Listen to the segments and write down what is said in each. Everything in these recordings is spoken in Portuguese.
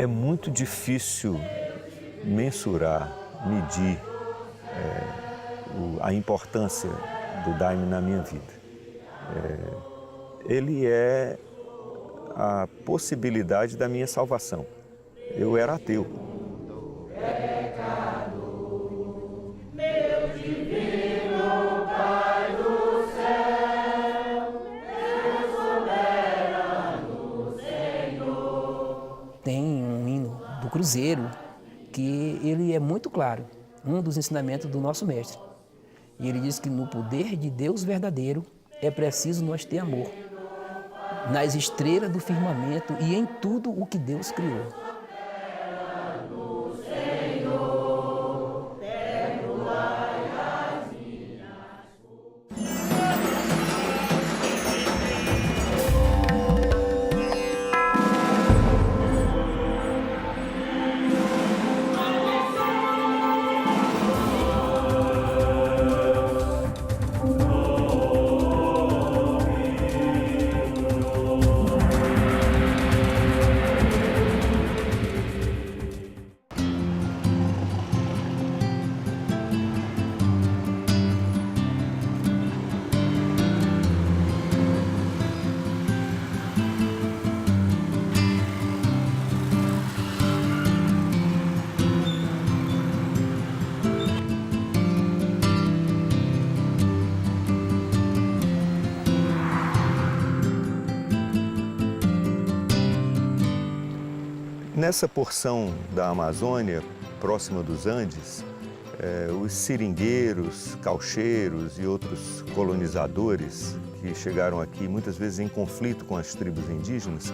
É muito difícil mensurar, medir a importância do Daime na minha vida. Ele é a possibilidade da minha salvação. Eu era ateu. Tem um hino do Cruzeiro que ele é muito claro, um dos ensinamentos do nosso mestre. E ele diz que no poder de Deus verdadeiro é preciso nós ter amor, nas estrelas do firmamento e em tudo o que Deus criou. Nessa porção da Amazônia, próxima dos Andes, os seringueiros, caucheiros e outros colonizadores que chegaram aqui muitas vezes em conflito com as tribos indígenas,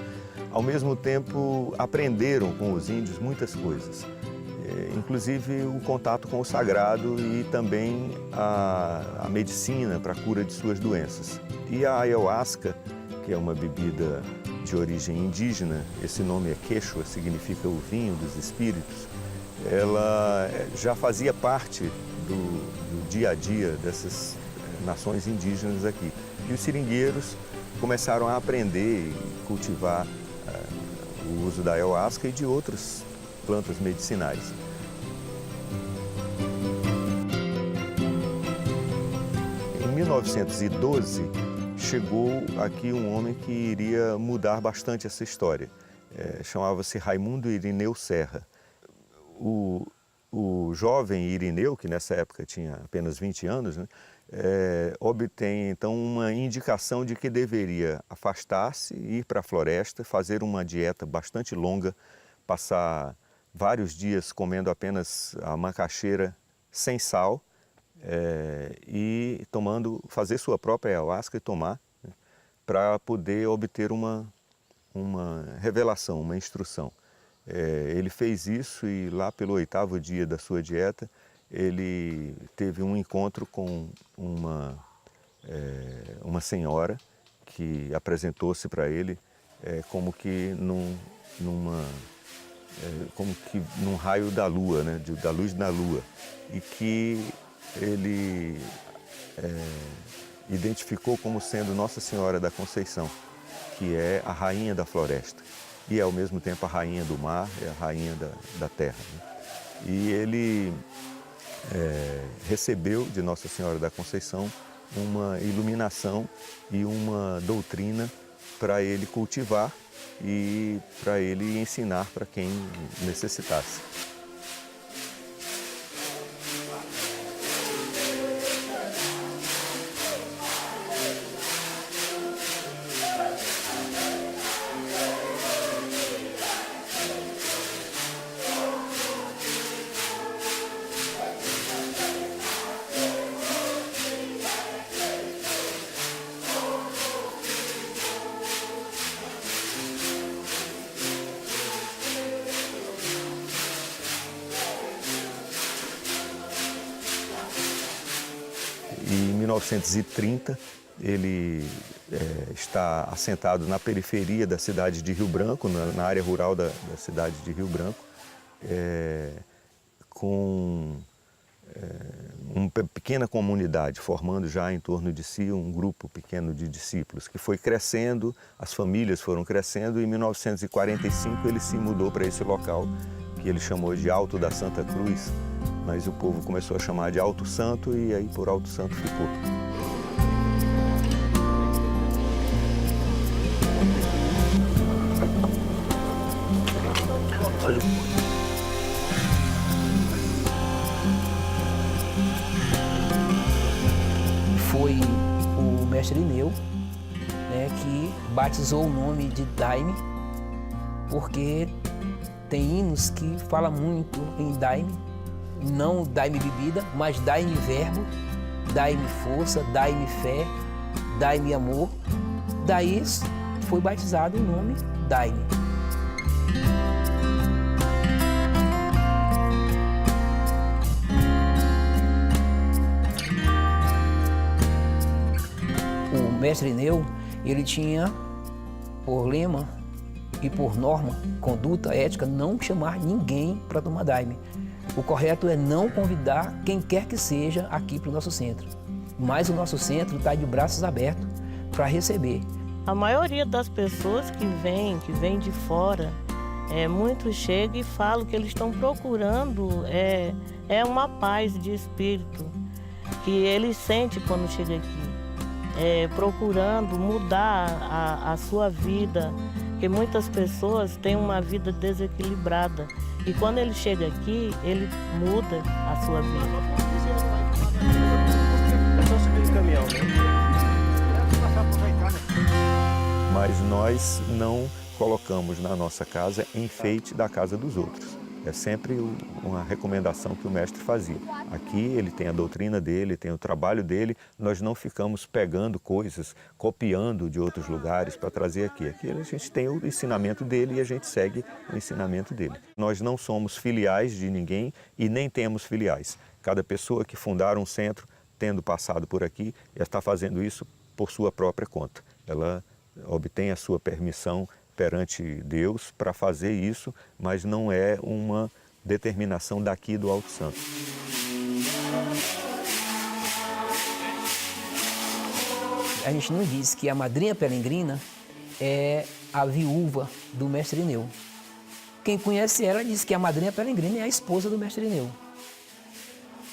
ao mesmo tempo aprenderam com os índios muitas coisas, inclusive o contato com o sagrado e também a medicina para a cura de suas doenças. E a ayahuasca, que é uma bebida de origem indígena, esse nome é quechua, significa o vinho dos espíritos, ela já fazia parte do dia a dia dessas nações indígenas aqui. E os seringueiros começaram a aprender e cultivar o uso da ayahuasca e de outras plantas medicinais. Em 1912, chegou aqui um homem que iria mudar bastante essa história. Chamava-se Raimundo Irineu Serra. O jovem Irineu, que nessa época tinha apenas 20 anos, né, obtém então uma indicação de que deveria afastar-se, ir para a floresta, fazer uma dieta bastante longa, passar vários dias comendo apenas a macaxeira sem sal, e fazer sua própria ayahuasca e tomar, né, para poder obter uma revelação, uma instrução. Ele fez isso e lá pelo 8º dia da sua dieta, ele teve um encontro com uma senhora que apresentou-se para ele como que num raio da lua, né, da luz da lua, e que ele identificou como sendo Nossa Senhora da Conceição, que é a rainha da floresta e ao mesmo tempo a rainha do mar, é a rainha da terra, né? E ele recebeu de Nossa Senhora da Conceição uma iluminação e uma doutrina para ele cultivar e para ele ensinar para quem necessitasse. E em 1930, ele está assentado na periferia da cidade de Rio Branco, na área rural da cidade de Rio Branco, com uma pequena comunidade, formando já em torno de si um grupo pequeno de discípulos, que foi crescendo, as famílias foram crescendo, e em 1945 ele se mudou para esse local, que ele chamou de Alto da Santa Cruz, mas o povo começou a chamar de Alto Santo, e aí por Alto Santo ficou. Foi o mestre Irineu, né, que batizou o nome de Daime, porque tem hinos que falam muito em Daime, não Daime bebida, mas Daime verbo, Daime força, Daime fé, Daime amor. Daí foi batizado o nome Daime. O mestre Irineu, ele tinha por lema e por norma, conduta, ética, não chamar ninguém para tomar Daime. O correto é não convidar quem quer que seja aqui para o nosso centro. Mas o nosso centro está de braços abertos para receber. A maioria das pessoas que vêm de fora, muitos chegam e falam que eles estão procurando uma paz de espírito que eles sentem quando chegam aqui. Procurando mudar a sua vida, porque muitas pessoas têm uma vida desequilibrada e quando ele chega aqui, ele muda a sua vida. Mas nós não colocamos na nossa casa enfeite da casa dos outros. É sempre uma recomendação que o mestre fazia. Aqui ele tem a doutrina dele, tem o trabalho dele, nós não ficamos pegando coisas, copiando de outros lugares para trazer aqui. Aqui a gente tem o ensinamento dele e a gente segue o ensinamento dele. Nós não somos filiais de ninguém e nem temos filiais. Cada pessoa que fundar um centro, tendo passado por aqui, está fazendo isso por sua própria conta. Ela obtém a sua permissão perante Deus para fazer isso, mas não é uma determinação daqui do Alto Santo. A gente não diz que a madrinha peregrina é a viúva do mestre Irineu. Quem conhece ela diz que a madrinha peregrina é a esposa do mestre Irineu.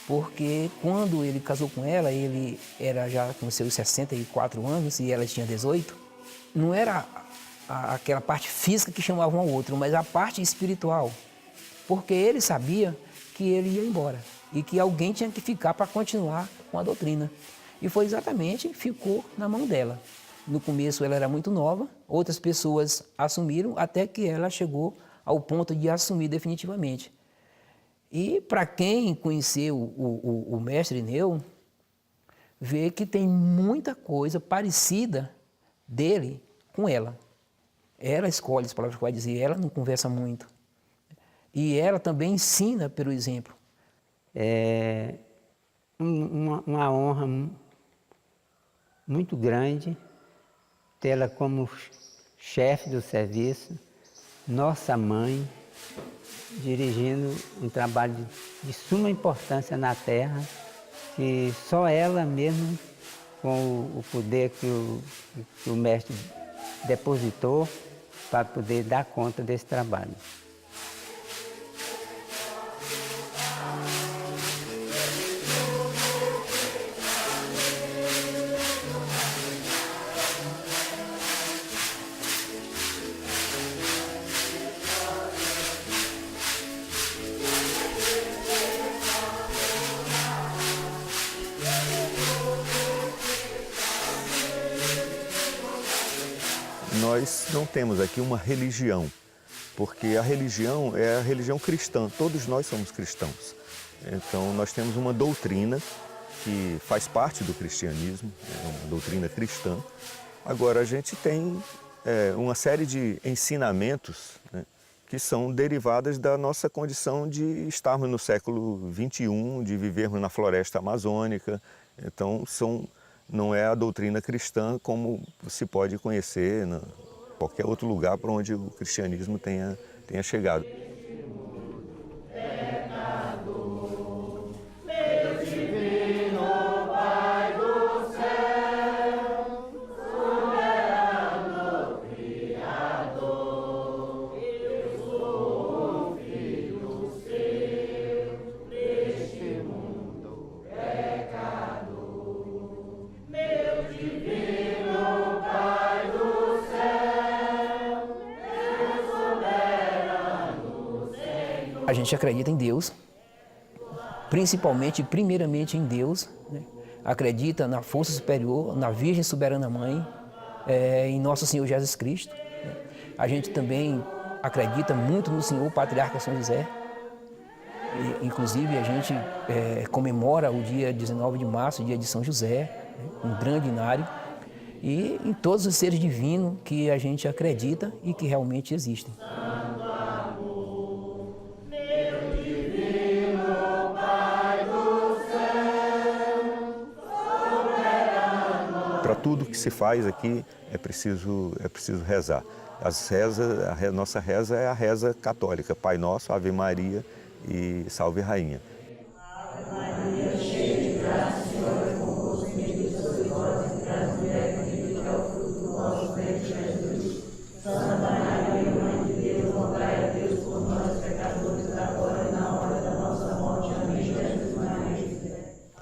Porque quando ele casou com ela, ele era já com seus 64 anos e ela tinha 18, não era aquela parte física que chamava um ao outro, mas a parte espiritual. Porque ele sabia que ele ia embora e que alguém tinha que ficar para continuar com a doutrina. E foi exatamente, ficou na mão dela. No começo ela era muito nova, outras pessoas assumiram, até que ela chegou ao ponto de assumir definitivamente. E para quem conheceu o mestre Irineu, vê que tem muita coisa parecida dele com ela. Ela escolhe as palavras que vai dizer, ela não conversa muito. E ela também ensina pelo exemplo. É uma honra muito grande tê-la como chefe do serviço, nossa mãe, dirigindo um trabalho de suma importância na terra, que só ela mesmo, com o poder que o mestre depositou, para poder dar conta desse trabalho. Nós não temos aqui uma religião, porque a religião é a religião cristã, todos nós somos cristãos. Então nós temos uma doutrina que faz parte do cristianismo, é uma doutrina cristã. Agora a gente tem uma série de ensinamentos, né, que são derivadas da nossa condição de estarmos no século XXI, de vivermos na floresta amazônica. Então não é a doutrina cristã como se pode conhecer em qualquer outro lugar para onde o cristianismo tenha chegado. A gente acredita em Deus, principalmente, primeiramente em Deus, né? Acredita na força superior, na Virgem Soberana Mãe, em Nosso Senhor Jesus Cristo. Né? A gente também acredita muito no Senhor Patriarca São José. Inclusive, a gente comemora o dia 19 de março, o dia de São José, né? Um grande inário. E em todos os seres divinos que a gente acredita e que realmente existem. Para tudo que se faz aqui é preciso rezar. A nossa reza é a reza católica, Pai Nosso, Ave Maria e Salve Rainha.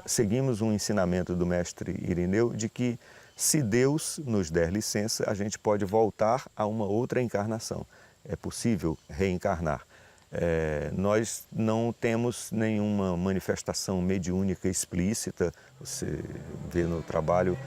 Seguimos um ensinamento do mestre Irineu de que, se Deus nos der licença, a gente pode voltar a uma outra encarnação. É possível reencarnar. Nós não temos nenhuma manifestação mediúnica explícita. Você vê no trabalho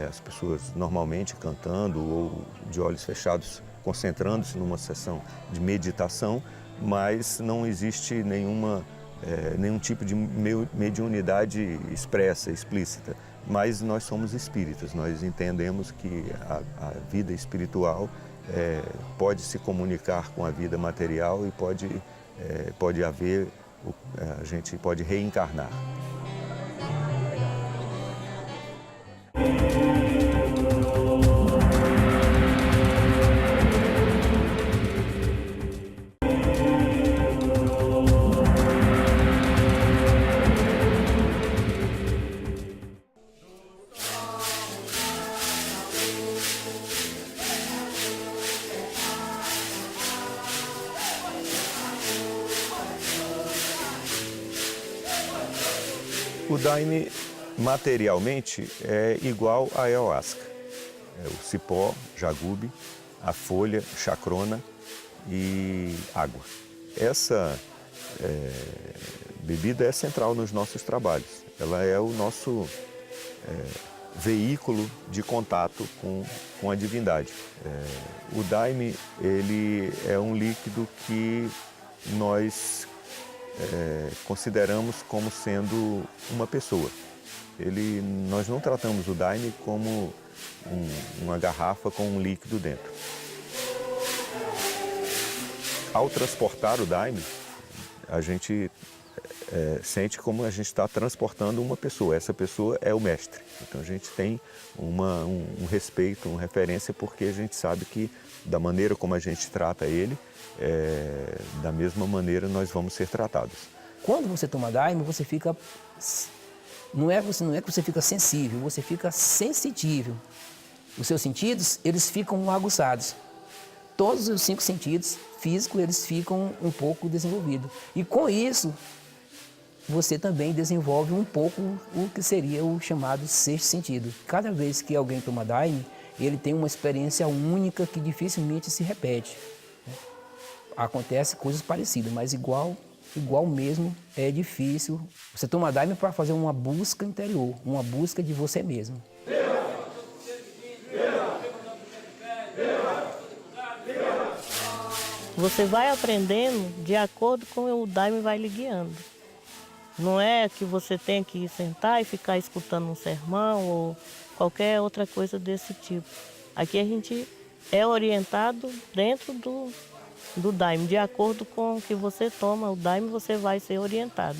as pessoas normalmente cantando ou de olhos fechados, concentrando-se numa sessão de meditação, mas não existe nenhum tipo de mediunidade expressa, explícita. Mas nós somos espíritas, nós entendemos que a vida espiritual pode se comunicar com a vida material e pode haver, a gente pode reencarnar. O daime, materialmente, é igual à ayahuasca. O cipó, jagube, a folha, chacrona e água. Essa bebida é central nos nossos trabalhos. Ela é o nosso veículo de contato com a divindade. O daime, ele é um líquido que nós consideramos como sendo uma pessoa. Nós não tratamos o daime como uma garrafa com um líquido dentro. Ao transportar o daime, a gente sente como a gente está transportando uma pessoa. Essa pessoa é o mestre. Então a gente tem um respeito, uma referência, porque a gente sabe que da maneira como a gente trata ele, da mesma maneira nós vamos ser tratados. Quando você toma daime, você fica... Não é que você fica sensível, você fica sensitível. Os seus sentidos, eles ficam aguçados. Todos os 5 sentidos físicos, eles ficam um pouco desenvolvidos. E com isso, você também desenvolve um pouco o que seria o chamado 6º sentido. Cada vez que alguém toma daime, ele tem uma experiência única que dificilmente se repete. Acontece coisas parecidas, mas igual mesmo é difícil. Você toma daime para fazer uma busca interior, uma busca de você mesmo. Você vai aprendendo de acordo com o daime vai lhe guiando. Não é que você tem que sentar e ficar escutando um sermão ou qualquer outra coisa desse tipo. Aqui a gente é orientado dentro do daime. De acordo com o que você toma o daime, você vai ser orientado.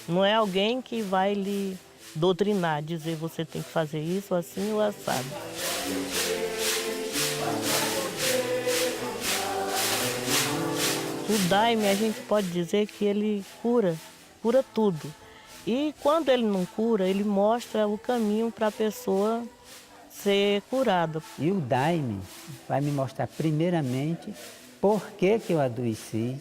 Não é alguém que vai lhe doutrinar, dizer você tem que fazer isso, assim ou assado. O daime, a gente pode dizer que ele cura tudo. E quando ele não cura, ele mostra o caminho para a pessoa ser curada. E o daime vai me mostrar primeiramente por que eu adoeci,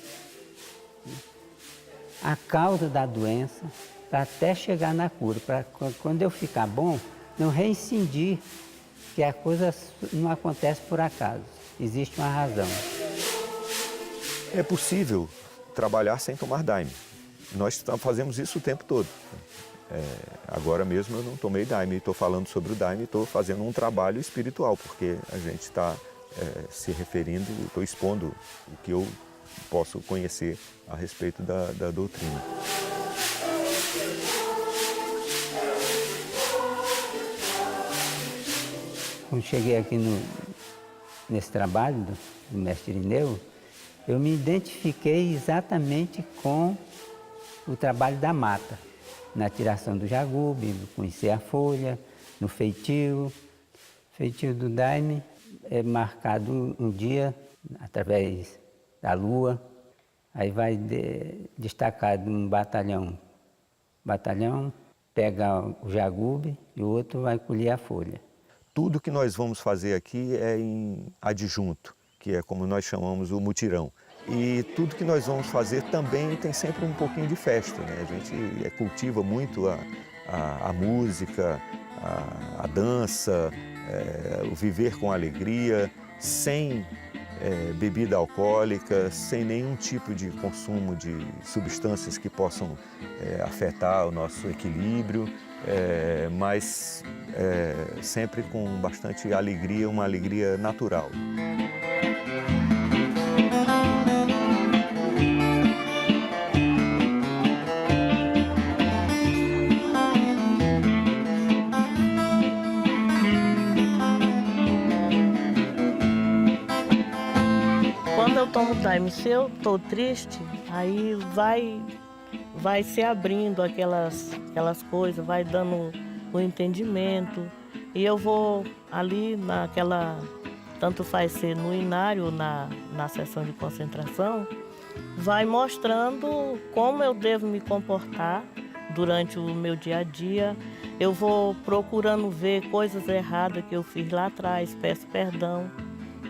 a causa da doença, para até chegar na cura, para quando eu ficar bom, não reincidir que a coisa não acontece por acaso, existe uma razão. É possível trabalhar sem tomar daime. Nós fazemos isso o tempo todo. Agora mesmo eu não tomei daime, estou falando sobre o daime, estou fazendo um trabalho espiritual, porque a gente está se referindo, estou expondo o que eu posso conhecer a respeito da doutrina. Quando cheguei aqui nesse trabalho do mestre Irineu, eu me identifiquei exatamente com o trabalho da mata, na tiração do jagube, no conhecer a folha, no feitio. O feitio do daime é marcado um dia através da lua, aí vai destacar de um batalhão, pega o jagube e o outro vai colher a folha. Tudo que nós vamos fazer aqui é em adjunto, que é como nós chamamos o mutirão. E tudo que nós vamos fazer também tem sempre um pouquinho de festa, né? A gente cultiva muito a música, a dança, o viver com alegria, sem bebida alcoólica, sem nenhum tipo de consumo de substâncias que possam afetar o nosso equilíbrio, mas sempre com bastante alegria, uma alegria natural. Quando eu tomo daime, se eu estou triste, aí vai se abrindo aquelas coisas, vai dando o entendimento. E eu vou ali tanto faz ser no inário ou na sessão de concentração, vai mostrando como eu devo me comportar durante o meu dia a dia. Eu vou procurando ver coisas erradas que eu fiz lá atrás, peço perdão,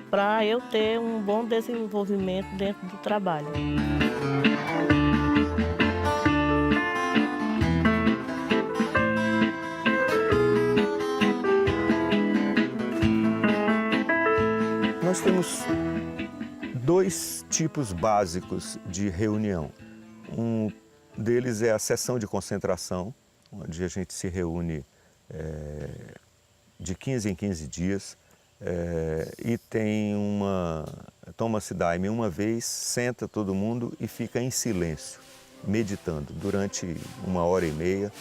para eu ter um bom desenvolvimento dentro do trabalho. Nós temos dois tipos básicos de reunião. Um deles é a sessão de concentração, onde a gente se reúne de 15 em 15 dias e toma-se daime uma vez, senta todo mundo e fica em silêncio, meditando durante 1h30.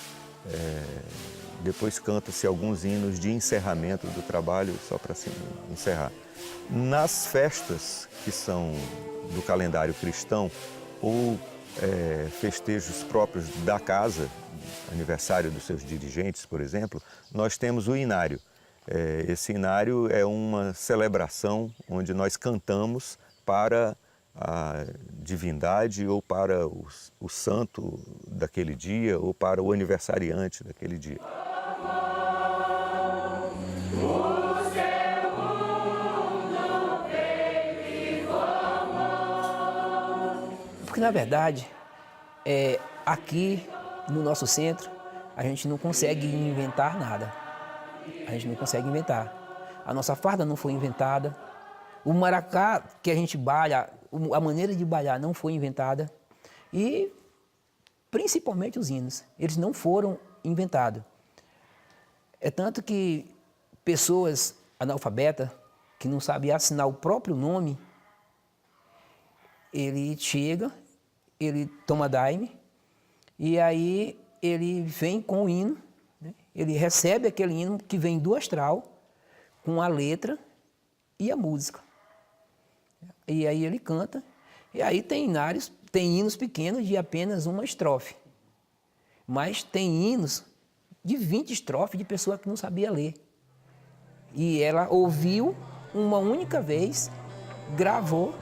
Depois canta-se alguns hinos de encerramento do trabalho, só para se encerrar. Nas festas que são do calendário cristão ou festejos próprios da casa, aniversário dos seus dirigentes, por exemplo, nós temos o inário. Esse inário é uma celebração onde nós cantamos para a divindade ou para o santo daquele dia ou para o aniversariante daquele dia. Porque, na verdade, aqui no nosso centro, a gente não consegue inventar nada. A gente não consegue inventar. A nossa farda não foi inventada. O maracá que a gente balha, a maneira de balhar não foi inventada. E, principalmente, os hinos. Eles não foram inventados. É tanto que pessoas analfabetas, que não sabem assinar o próprio nome, ele chega, ele toma daime, e aí ele vem com o hino, né? Ele recebe aquele hino que vem do astral, com a letra e a música. E aí ele canta, e aí tem hinos pequenos de apenas uma estrofe, mas tem hinos de 20 estrofes de pessoa que não sabia ler. E ela ouviu uma única vez, gravou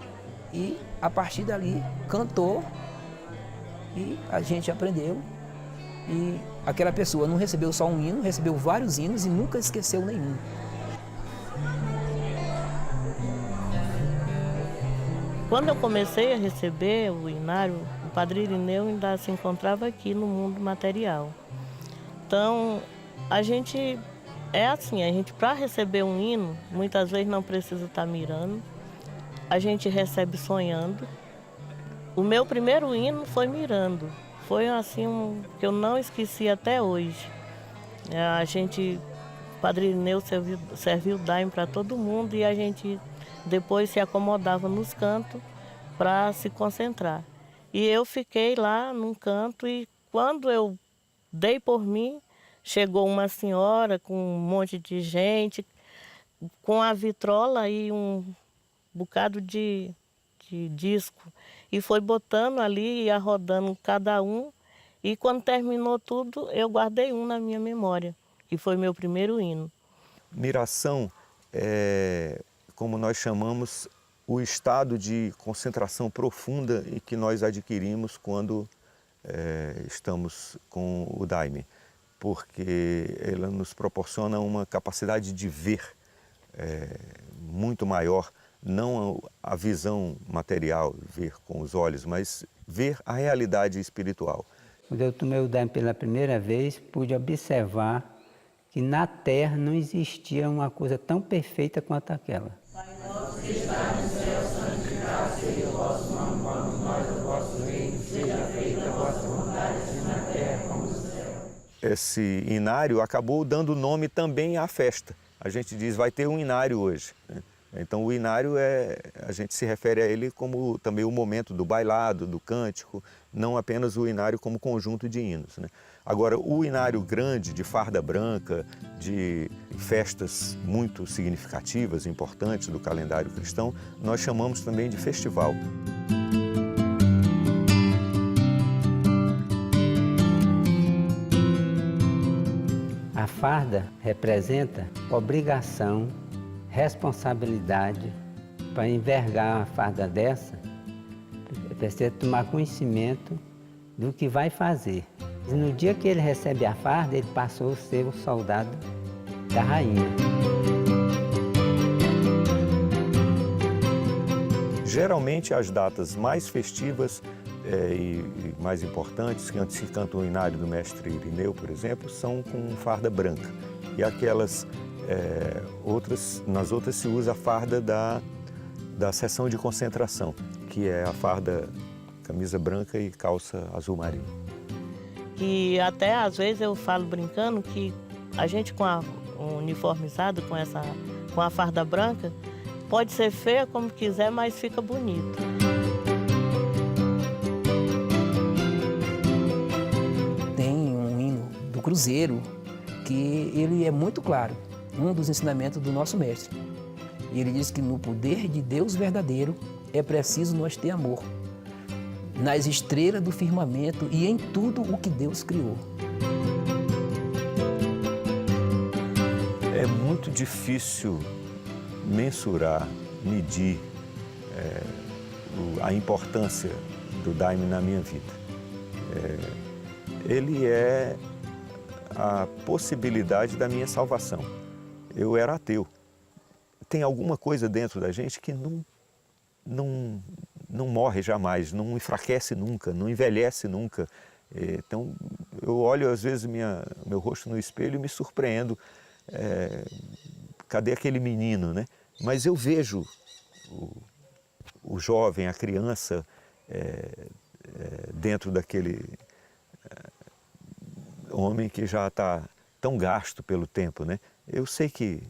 e a partir dali cantou e a gente aprendeu. E aquela pessoa não recebeu só um hino, recebeu vários hinos e nunca esqueceu nenhum. Quando eu comecei a receber o inário, o Padre Irineu ainda se encontrava aqui no mundo material. Então, a gente para receber um hino, muitas vezes não precisa estar mirando, a gente recebe sonhando. O meu primeiro hino foi Mirando. Foi assim que eu não esqueci até hoje. A gente, Padre Irineu serviu daime para todo mundo e a gente depois se acomodava nos cantos para se concentrar. E eu fiquei lá num canto e quando eu dei por mim, chegou uma senhora com um monte de gente, com a vitrola e um bocado de disco. E foi botando ali, ia rodando cada um. E quando terminou tudo, eu guardei um na minha memória, que foi meu primeiro hino. Miração é, como nós chamamos, o estado de concentração profunda e que nós adquirimos quando estamos com o daime, porque ela nos proporciona uma capacidade de ver muito maior, não a visão material, ver com os olhos, mas ver a realidade espiritual. Quando eu tomei o daime pela primeira vez, pude observar que na Terra não existia uma coisa tão perfeita quanto aquela. Pai nosso que está no céu, santificado seja o vosso nome, venha a nós o vosso reino, seja feita a vossa vontade, assim na terra como no céu. Esse inário acabou dando nome também à festa. A gente diz, vai ter um inário hoje, né? Então o inário a gente se refere a ele como também o momento do bailado, do cântico, não apenas o inário como conjunto de hinos, né? Agora, o inário grande, de farda branca, de festas muito significativas, importantes do calendário cristão, nós chamamos também de festival. A farda representa obrigação, responsabilidade. Para envergar uma farda dessa, precisa tomar conhecimento do que vai fazer. E no dia que ele recebe a farda, ele passou a ser o soldado da rainha. Geralmente as datas mais festivas e mais importantes, que se canta o inário do mestre Irineu, por exemplo, são com farda branca. E aquelas nas outras se usa a farda da sessão de concentração, que é a farda camisa branca e calça azul marinho. E até às vezes eu falo brincando que a gente uniformizado com a farda branca pode ser feia como quiser, mas fica bonito. Tem um hino do Cruzeiro que ele é muito claro, um dos ensinamentos do nosso mestre. E ele diz que no poder de Deus verdadeiro é preciso nós ter amor, nas estrelas do firmamento e em tudo o que Deus criou. É muito difícil mensurar, medir a importância do daime na minha vida. Ele é a possibilidade da minha salvação. Eu era ateu. Tem alguma coisa dentro da gente que não morre jamais, não enfraquece nunca, não envelhece nunca. Então, eu olho às vezes meu rosto no espelho e me surpreendo. Cadê aquele menino, né? Mas eu vejo o jovem, a criança, dentro daquele homem que já está tão gasto pelo tempo, né? Eu sei que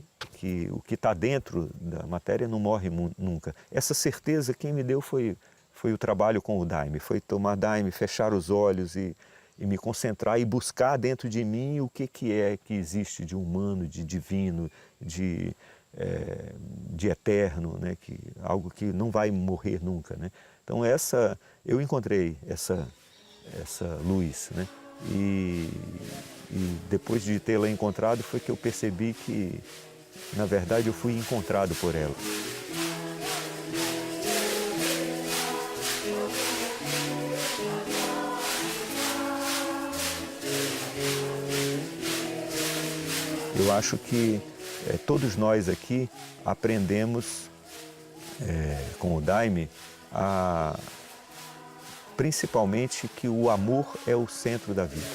o que está dentro da matéria não morre nunca. Essa certeza quem me deu foi o trabalho com o daime, foi tomar daime, fechar os olhos e me concentrar e buscar dentro de mim o que é que existe de humano, de divino, de eterno, né? Algo que não vai morrer nunca, né? Então eu encontrei essa luz, né? E depois de tê-la encontrado foi que eu percebi que, na verdade, eu fui encontrado por ela. Eu acho que todos nós aqui aprendemos com o daime principalmente que o amor é o centro da vida.